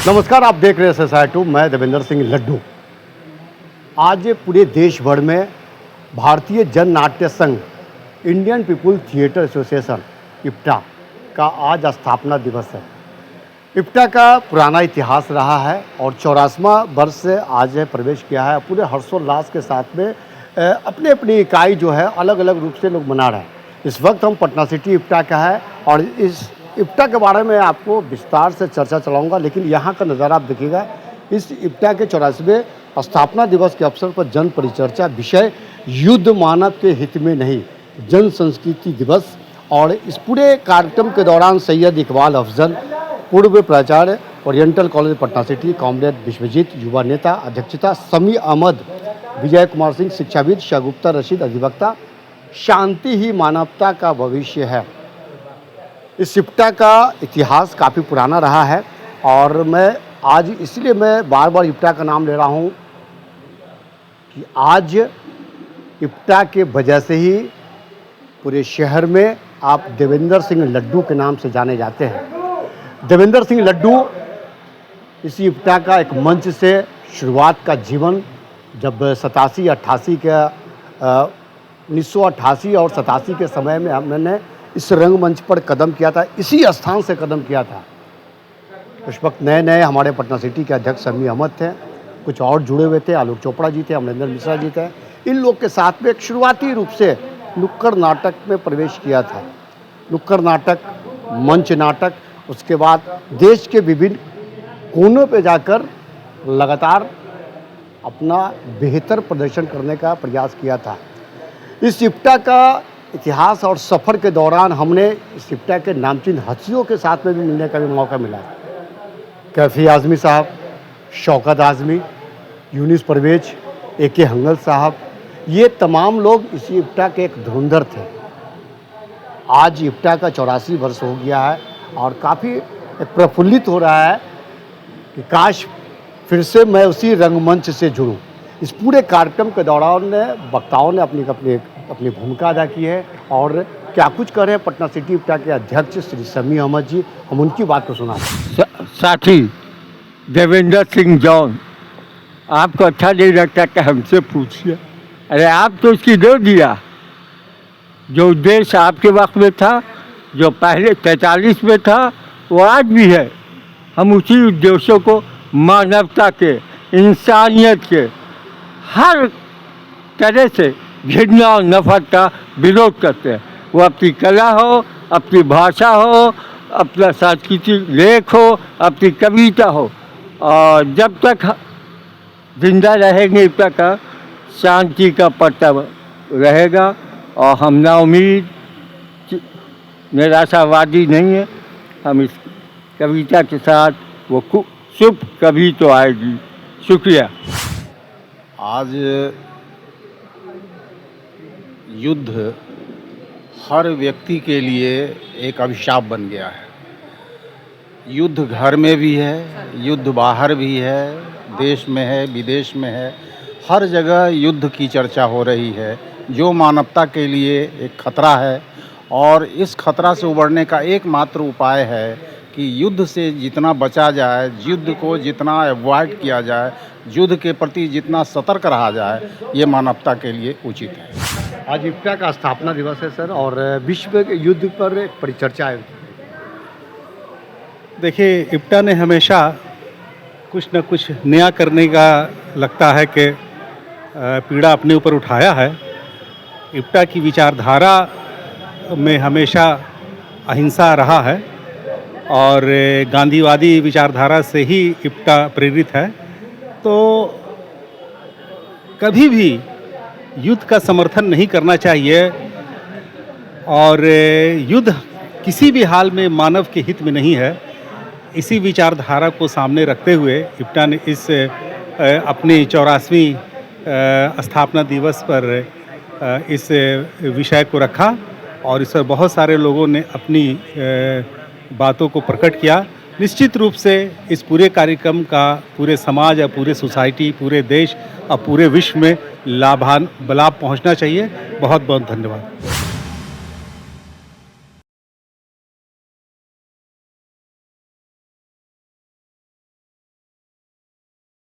नमस्कार, आप देख रहे हैं SSI2। मैं देवेंद्र सिंह लड्डू। आज पूरे देश भर में भारतीय जन नाट्य संघ, Indian people theatre association IPTA का आज स्थापना दिवस है। इप्टा का पुराना इतिहास रहा है और 84वां वर्ष से आज प्रवेश किया है। पूरे हर्षोल्लास के साथ में अपनी अपनी इकाई जो है अलग अलग रूप से लोग मना रहे हैं। इस वक्त हम पटना सिटी इप्टा का है और इस इप्टा के बारे में आपको विस्तार से चर्चा चलाऊंगा, लेकिन यहाँ का नज़ारा आप देखिएगा। इस इप्टा के 84वें स्थापना दिवस के अवसर पर जन परिचर्चा, विषय युद्ध मानव के हित में नहीं, जन संस्कृति दिवस। और इस पूरे कार्यक्रम के दौरान सैयद इकबाल अफजल, पूर्व प्राचार्य oriental college Patna city, comrade Vishwajeet, युवा नेता अध्यक्षता, समी अहमद, विजय कुमार सिंह शिक्षाविद, शगुफ्ता रशीद अधिवक्ता। शांति ही मानवता का भविष्य है। इस इप्टा का इतिहास काफ़ी पुराना रहा है और मैं आज इसलिए मैं बार बार इप्टा का नाम ले रहा हूँ कि आज इप्टा के वजह से ही पूरे शहर में आप देवेंद्र सिंह लड्डू के नाम से जाने जाते हैं। देवेंद्र सिंह लड्डू इसी इप्टा का एक मंच से शुरुआत का जीवन, जब 87-88 के 1988 और 87 के समय में मैंने इस रंगमंच पर कदम किया था, इसी स्थान से कदम किया था। उस वक्त नए नए हमारे पटना सिटी के अध्यक्ष समी अहमद थे, कुछ और जुड़े हुए थे, आलोक चोपड़ा जी थे, अमरेंद्र मिश्रा जी थे। इन लोग के साथ में एक शुरुआती रूप से नुक्कड़ नाटक में प्रवेश किया था। नुक्कड़ नाटक, मंच नाटक, उसके बाद देश के विभिन्न कोनों पे जाकर लगातार अपना बेहतर प्रदर्शन करने का प्रयास किया था। इस इप्टा का इतिहास और सफ़र के दौरान हमने इस इप्टा के नामचीन हस्तियों के साथ में भी मिलने का भी मौका मिला। कैफी आज़मी साहब, शौकत आज़मी, यूनिस परवेज, AK हंगल साहब, ये तमाम लोग इसी इप्टा के एक धुरंधर थे। आज इप्टा का 84 वर्ष हो गया है और काफ़ी प्रफुल्लित हो रहा है कि काश फिर से मैं उसी रंगमंच से जुड़ूं। इस पूरे कार्यक्रम के दौरान वक्ताओं ने अपनी भूमिका अदा की है और क्या कुछ कर रहे हैं पटना सिटी इप्टा के अध्यक्ष श्री समी अहमद जी, हम उनकी बात को सुना। साथी देवेंद्र सिंह जॉन, आपको अच्छा नहीं लगता कि हमसे पूछिए? अरे आप तो उसकी दे दिया। जो उद्देश्य आपके वक्त में था, जो पहले 43 में था, वो आज भी है। हम उसी उद्देश्यों को, मानवता के, इंसानियत के, हर तरह से घृणा और नफरत का विरोध करते हैं। वो अपनी कला हो, अपनी भाषा हो, अपना सांस्कृतिक लेख हो, अपनी कविता हो, और जब तक जिंदा रहेंगे इप्टा का शांति का पट्टा रहेगा। और हम नाउम्मीद, निराशावादी नहीं है। हम इस कविता के साथ वो शुभ कभी तो आएगी। शुक्रिया। आज युद्ध हर व्यक्ति के लिए एक अभिशाप बन गया है। युद्ध घर में भी है, युद्ध बाहर भी है, देश में है, विदेश में है, हर जगह युद्ध की चर्चा हो रही है, जो मानवता के लिए एक खतरा है। और इस खतरा से उबरने का एकमात्र उपाय है कि युद्ध से जितना बचा जाए, युद्ध को जितना अवॉइड किया जाए, युद्ध के प्रति जितना सतर्क रहा जाए, ये मानवता के लिए उचित है। आज इप्टा का स्थापना दिवस है सर, और विश्व के युद्ध पर एक परिचर्चा है। देखिए, इप्टा ने हमेशा कुछ न कुछ नया करने का लगता है कि पीड़ा अपने ऊपर उठाया है। इप्टा की विचारधारा में हमेशा अहिंसा रहा है और गांधीवादी विचारधारा से ही इप्टा प्रेरित है। तो कभी भी युद्ध का समर्थन नहीं करना चाहिए और युद्ध किसी भी हाल में मानव के हित में नहीं है। इसी विचारधारा को सामने रखते हुए इप्टा ने इस अपनी 84वीं स्थापना दिवस पर इस विषय को रखा और इस पर बहुत सारे लोगों ने अपनी बातों को प्रकट किया। निश्चित रूप से इस पूरे कार्यक्रम का पूरे समाज या पूरे सोसाइटी, पूरे देश और पूरे विश्व में लाभ पहुंचना चाहिए। बहुत बहुत धन्यवाद।